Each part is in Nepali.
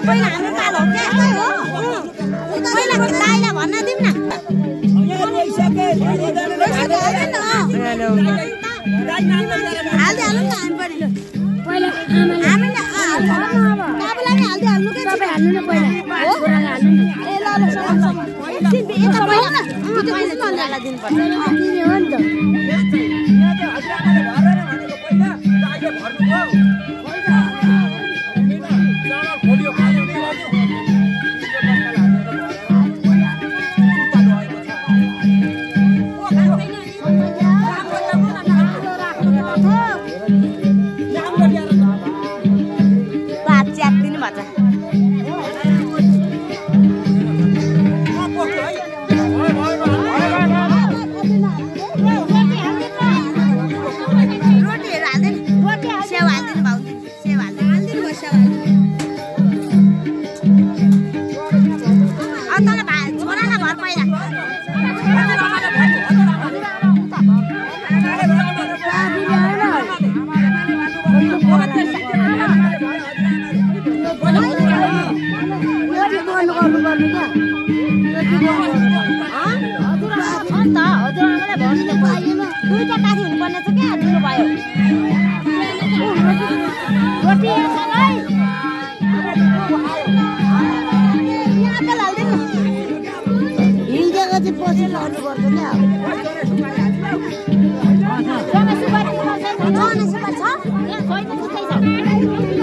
पहिला हाम्रो पालो हो क्या हो पहिला दाइलाई भन्न दिउँ न हाल्दै हाल्नु न हामी पनि पहिला हामी न बाबुलाई नि हाल्दै हाल्नु के तपाईँ हाल्नु न पहिला हो बुढालाई हाल्नु न ए ल ल यता पहिला न पहिला चल्ला दिनुपर्छ तिमी हो नि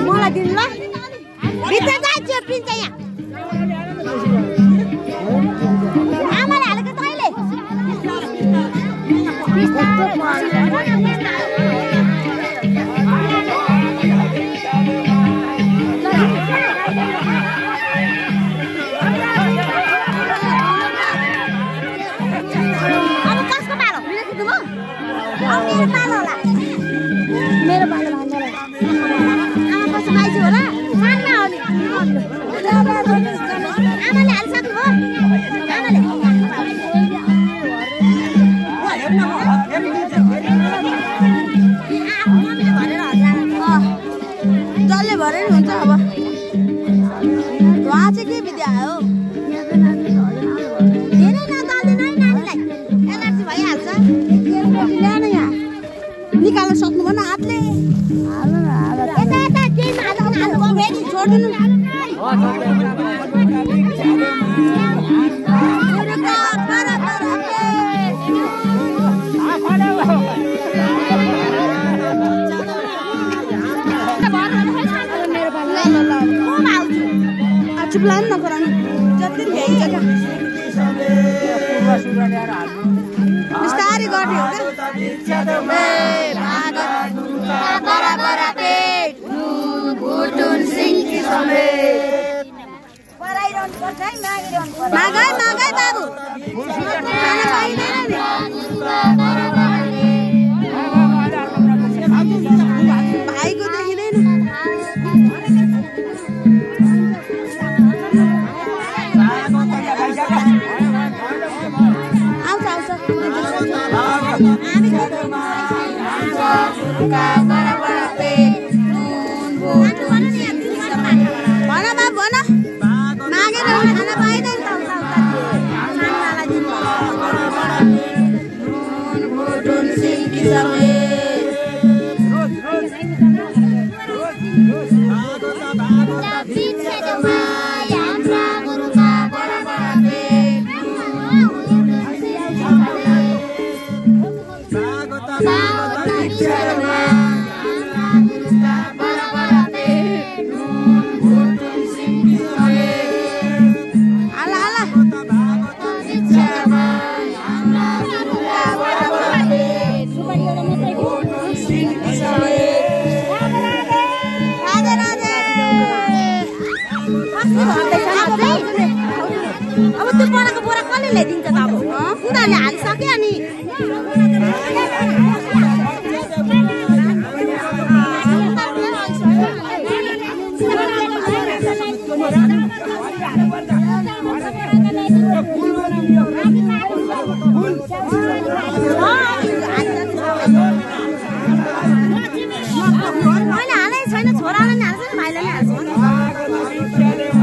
मलाई दिनु ल भित्र जान्छ पिन्छ यहाँ आमाले हालेको त अहिले अब कसको पालो मेरो पालो होला मेरो पालो भन्दैन आमा कसो माइजू होला सानमा हो नि आमाले हालिसक्नु हो आमाले मम्मीले भनेर जसले भरे नि हुन्छ अब उहाँ चाहिँ के विद्या हो धेरै नदल्दैन है नानीलाई एलर्जी भइहाल्छ ल्याउनु यहाँ निकाल्न सक्नु भएन हातले यता यता केहीमा हाल्नु फेरि छोड्नु चुप्लान नगराउनु जति भ्याइन्छ क्या बिस्तारै गर्ने हो क्या मागै मागै बाबु खाना पाइँदैन नि भाइको देखिँदैन आउँछ आउँछ भन बाबु भन मागेर खाना पाइँदैन अब त्यो बनाएको बोरा कसले ल्याइदिन्छ त अब उनीहरूले हालिसक्यो अनि मैले हालेको छैन छोराले नि हाल्छ नि भाइले नि हाल्छ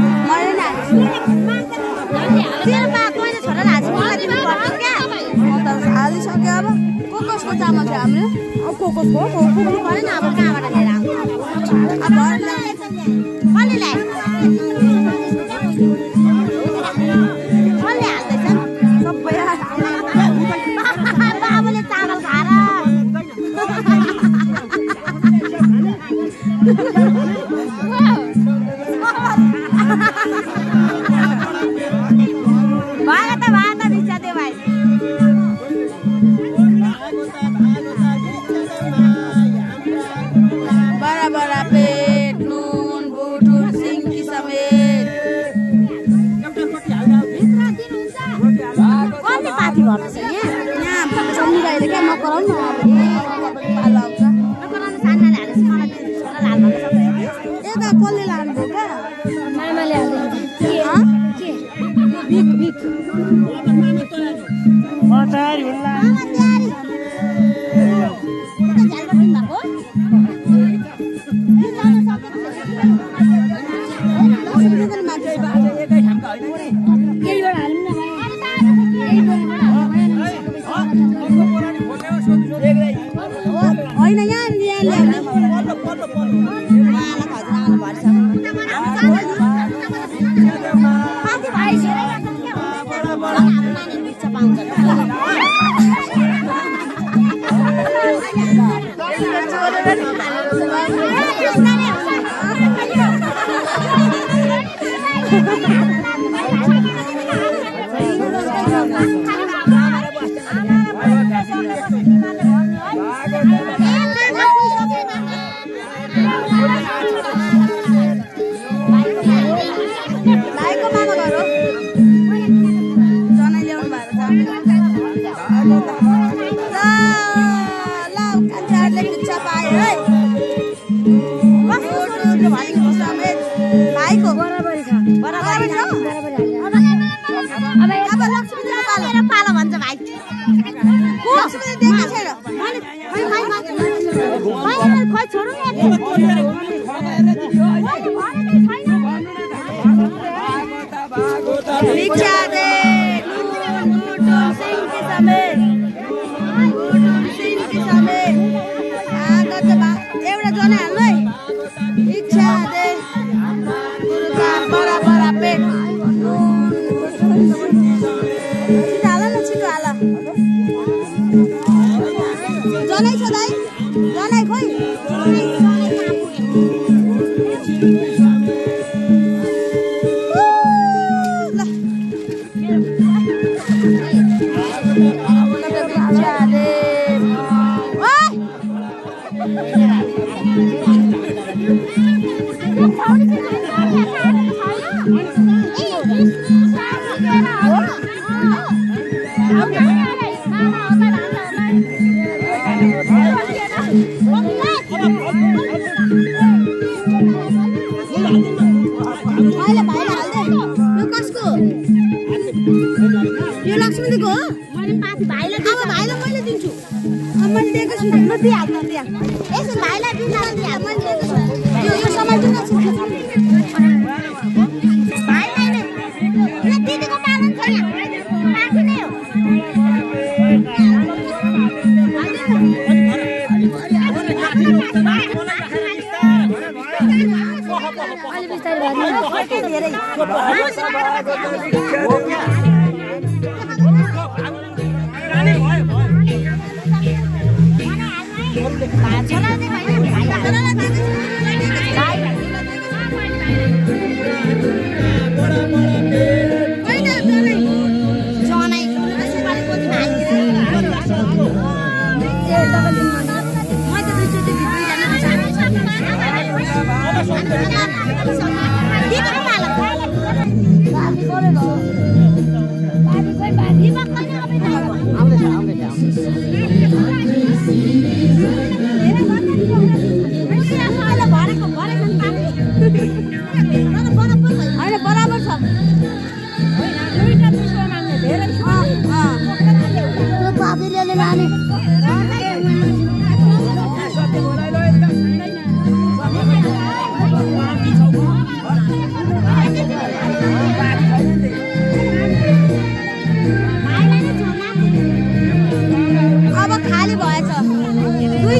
पुग्नु परेन अब कहाँबाट लिएर आउँछ अब कसले हाल्दैछ सबै बाबुले चामल खाएर Đi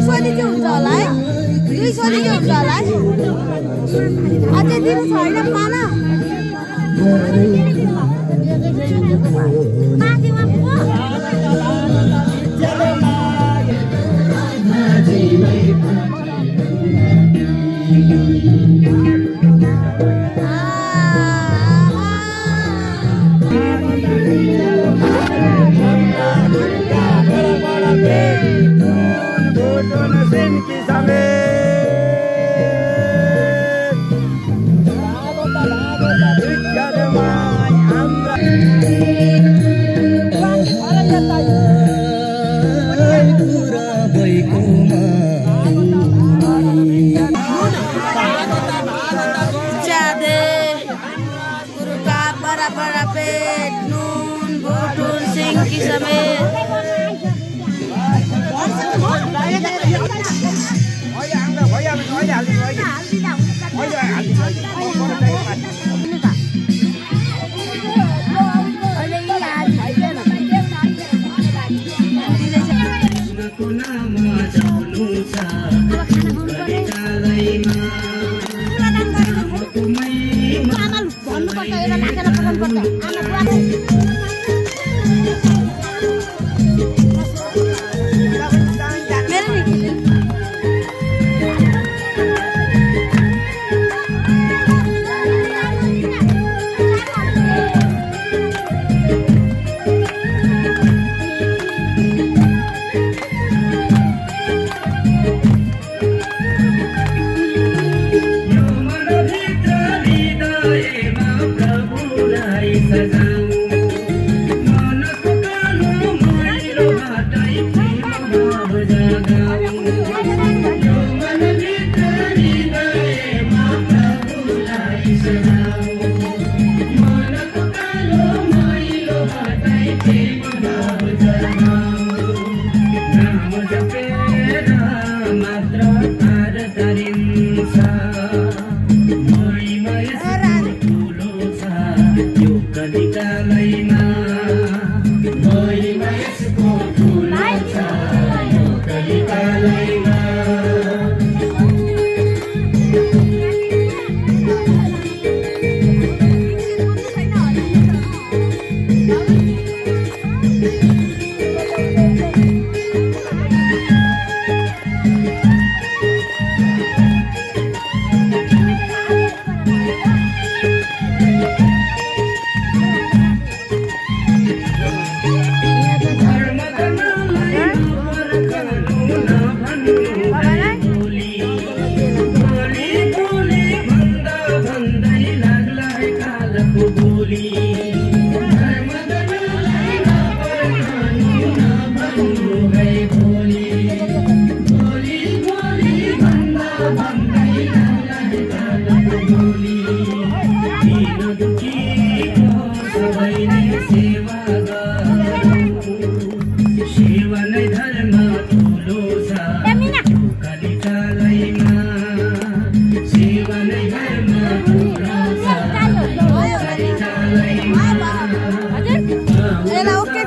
सोली चाहिँ हुन्छ होला है 2 सोली चाहिँ हुन्छ होला है अझै दिनु छैन पाना माथिमा